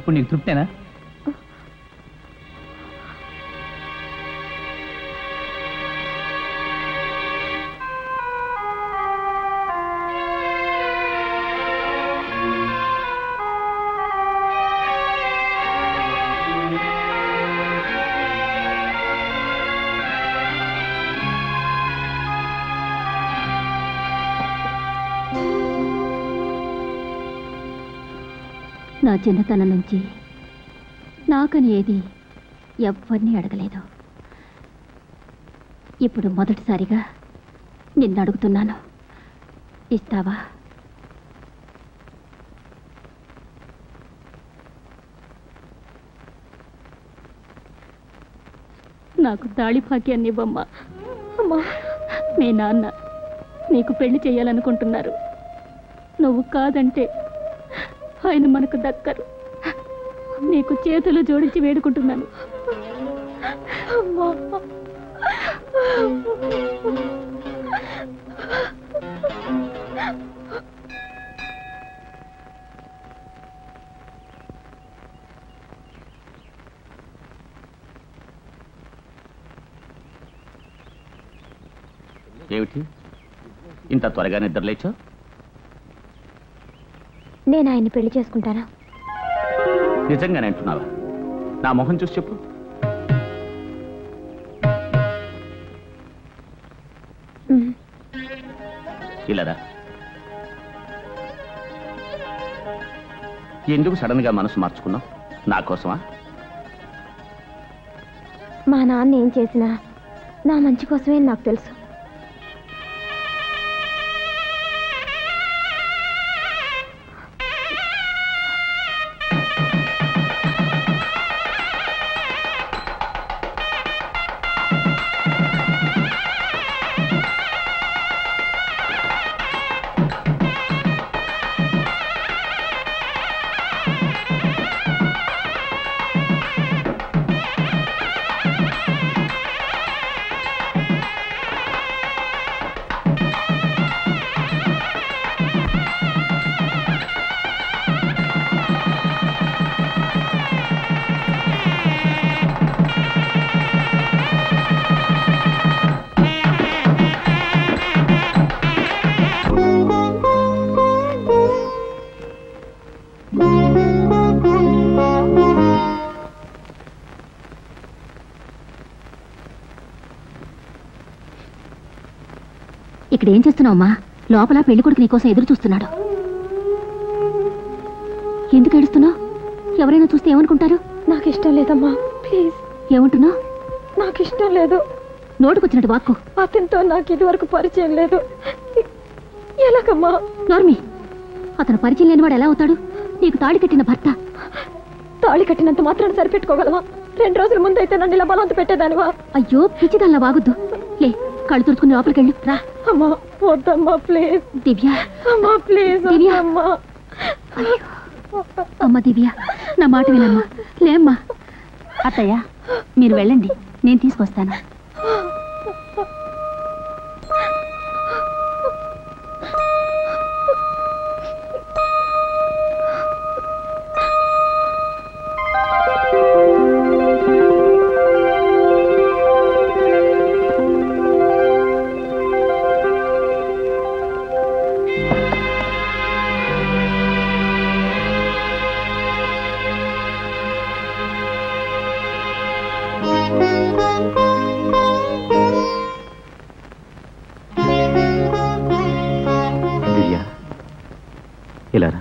ఇప్పుడు నీకు తృప్తేనా? నా చిన్నతనం నుంచి నాకని ఏది ఎవ్వరినీ అడగలేదు. ఇప్పుడు మొదటిసారిగా నిన్ను అడుగుతున్నాను, ఇస్తావా? నాకు తాళి భాగ్యాన్ని ఇవ్వమ్మా. అమ్మా, మీ నాన్న నీకు పెళ్లి చేయాలనుకుంటున్నారు. నువ్వు కాదంటే ఆయన మనకు దక్కరు. నీకు చేతులు జోడించి వేడుకుంటున్నాను. ఏమిటి ఇంత త్వరగా నిద్రలేచా? నేను ఆయన్ని పెళ్లి చేసుకుంటానా? నిజంగానే అంటున్నావా? నా మొహం చూసి చెప్పు. ఇలారా, ఎందుకు సడన్ గా మనసు మార్చుకున్నావు? నా కోసమా? మా నాన్న ఏం చేసినా నా మంచి కోసమే నాకు తెలుసు. ఇక్కడ ఏం చేస్తున్నావమ్మా? లోపల పెళ్లి కొడుకు నీకోసం ఎదురు చూస్తున్నాడు. ఎందుకు ఏడుస్తున్నావు? ఎవరైనా చూస్తే ఏమనుకుంటారు? నాకు ఇష్టం లేదమ్మా, ప్లీజ్. ఏమంటున్నావు? నాకు ఇష్టం లేదు. నోటుకొచ్చినట్టు వాక్కు. అతనితో నాకు ఇదివరకు పరిచయం లేదు. ఎలాగమ్మా? నోర్మి, అతను పరిచయం లేనివాడు ఎలా అవుతాడు? నీకు తాళి కట్టిన భర్త. తాళి కట్టినంత మాత్రాన సరిపెట్టుకోగలవా? 2 రోజుల ముందు అయితే నన్ను ఇలా బలవంత పెట్టేదానివా? అయ్యో పిచ్చిదల్లా వాగుద్దు. లే, కళ్ళు తుడుచుకుని లోపలికి వెళ్ళు. రా. అమ్మా వద్దమ్మా, ప్లీజ్. దివ్య, అమ్మా ప్లీజ్. దివ్య, అమ్మ దివ్య, నా మాట వినమ్మా. లేమ్మా. అత్తయ్య, మీరు వెళ్ళండి, నేను తీసుకొస్తాను. ఇలారా.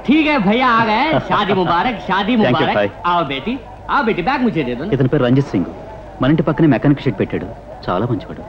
ठीक है भैया आ गए शादी मुबारक शादी Thank you, मुबारक भाई. आओ बेटी बैग मुझे दे दो ఇతని పేరు రంజిత్ సింగ్ మన ఇంటి పక్కనే మెకానిక్ షెడ్ పెట్టాడు చాలా మంచివాడు